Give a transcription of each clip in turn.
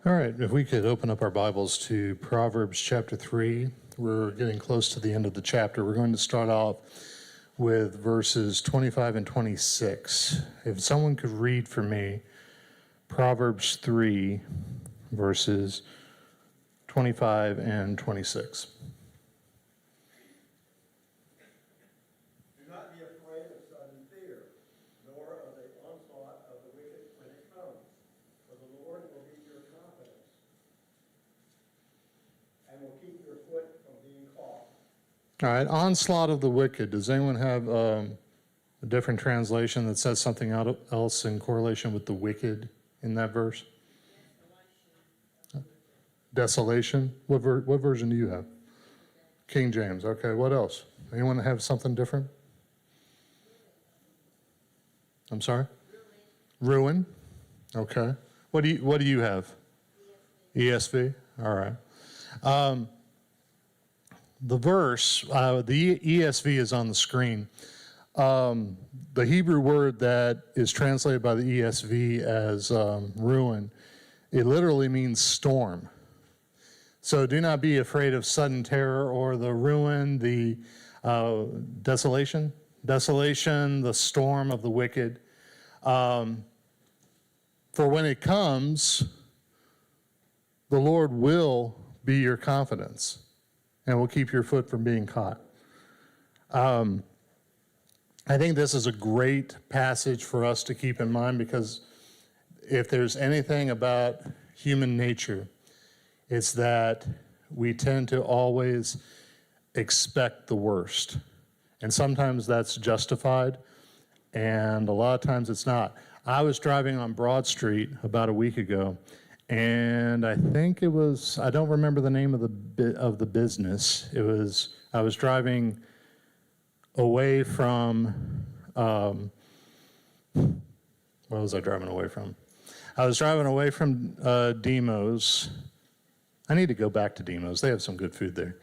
All right, if we could open up our Bibles to Proverbs chapter 3. We're getting close to the end of the chapter. We're going to start off with verses 25 and 26. If someone could read for me Proverbs 3, verses 25 and 26. Do not be afraid of sudden fear, nor of the onslaught of the wicked when it comes, for the Lord will be your confidence and will keep your foot from being caught. All right, onslaught of the wicked. Does anyone have a different translation that says something else in correlation with the wicked in that verse? Desolation. What version do you have? King James. Okay, what else? Anyone have something different? I'm sorry? Ruin. Okay. What do you have? ESV. All right. The verse, the ESV is on the screen. The Hebrew word that is translated by the ESV as ruin, it literally means storm. So do not be afraid of sudden terror or the ruin, the desolation, the storm of the wicked. For when it comes, the Lord will be your confidence and will keep your foot from being caught. I think this is a great passage for us to keep in mind, because if there's anything about human nature, it's that we tend to always expect the worst. And sometimes that's justified, and a lot of times it's not. I was driving on Broad Street about a week ago, and I think it was, I don't remember the name of the business. I was driving away from, what was I driving away from? I was driving away from Demos. I need to go back to Demos. They have some good food there.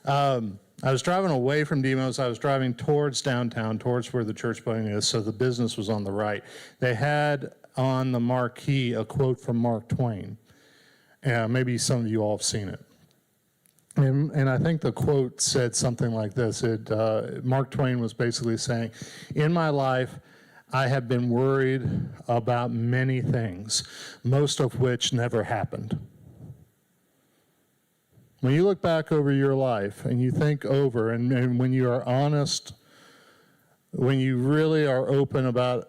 I was driving away from Demos. I was driving towards downtown, towards where the church building is, so the business was on the right. They had on the marquee a quote from Mark Twain. Maybe some of you all have seen it. And I think the quote said something like this. Mark Twain was basically saying, in my life, I have been worried about many things, most of which never happened. When you look back over your life and you think over, and when you are honest, when you really are open about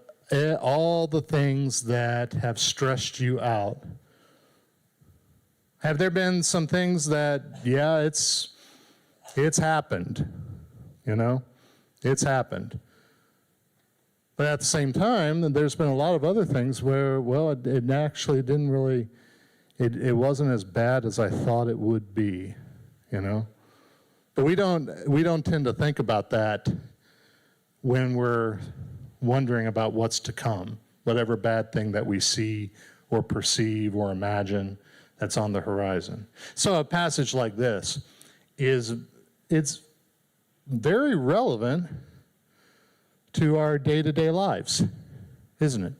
all the things that have stressed you out, have there been some things that, yeah, it's happened, you know? It's happened. But at the same time, there's been a lot of other things where, well, it actually didn't really, it wasn't as bad as I thought it would be, you know? But we don't tend to think about that when we're wondering about what's to come, whatever bad thing that we see or perceive or imagine that's on the horizon. So a passage like this it's very relevant to our day-to-day lives, isn't it?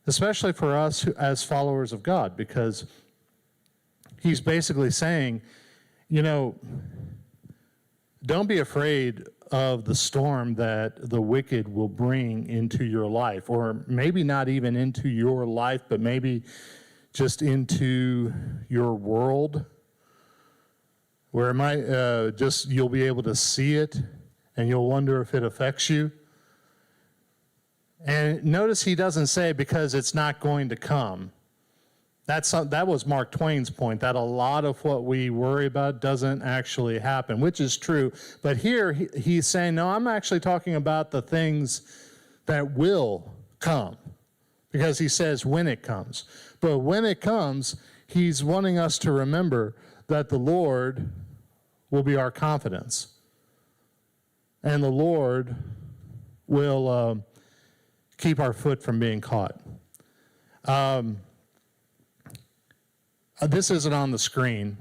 Especially for us as followers of God, because he's basically saying, you know, don't be afraid of the storm that the wicked will bring into your life, or maybe not even into your life, but maybe just into your world, where it might you'll be able to see it and you'll wonder if it affects you. And notice he doesn't say because it's not going to come. That was Mark Twain's point, that a lot of what we worry about doesn't actually happen, which is true. But here he's saying, no, I'm actually talking about the things that will come, because he says when it comes. But when it comes, he's wanting us to remember that the Lord will be our confidence. And the Lord will keep our foot from being caught. This isn't on the screen,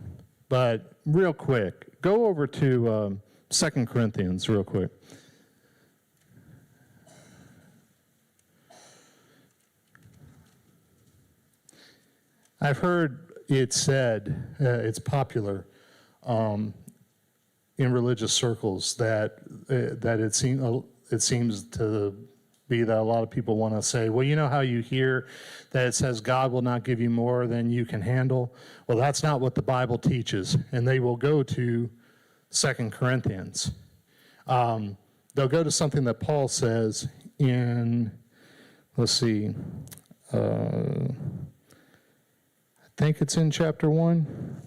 but real quick, go over to 2 Corinthians real quick. I've heard it's said, it's popular in religious circles that it seems to be that a lot of people want to say, well, you know how you hear that it says God will not give you more than you can handle? Well, that's not what the Bible teaches. And they will go to 2 Corinthians. They'll go to something that Paul says in, let's see, I think it's in chapter 1.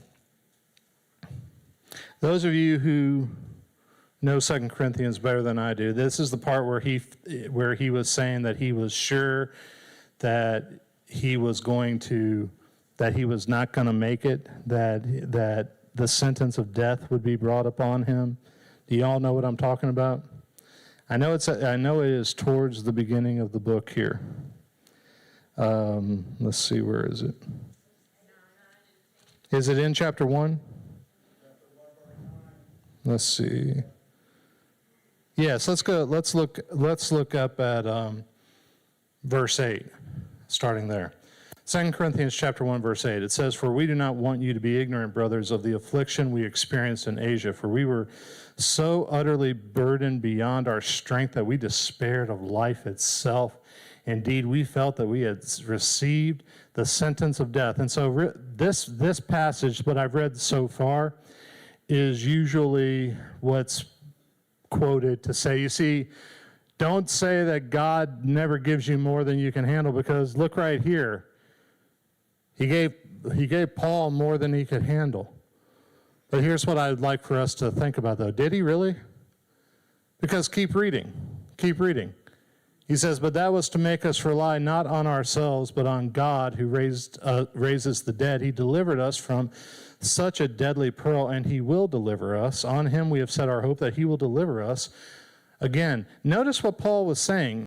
Those of you who know 2 Corinthians better than I do, this is the part where he was saying that he was sure that he was not going to make it, that the sentence of death would be brought upon him. Do you all know what I'm talking about? I know it is towards the beginning of the book here. Let's see, where is it? Is it in chapter 1? Let's see. Yes, let's go. Let's look up at verse 8, starting there. 2 Corinthians chapter 1, verse 8. It says, "For we do not want you to be ignorant, brothers, of the affliction we experienced in Asia, for we were so utterly burdened beyond our strength that we despaired of life itself. Indeed, we felt that we had received the sentence of death." And so this passage, what I've read so far, is usually what's quoted to say, you see, don't say that God never gives you more than you can handle, because look right here. He gave Paul more than he could handle. But here's what I'd like for us to think about, though. Did he really? Because keep reading. Keep reading. He says, "But that was to make us rely not on ourselves, but on God who raises the dead. He delivered us from such a deadly peril, and he will deliver us. On him we have set our hope that he will deliver us." Again, notice what Paul was saying.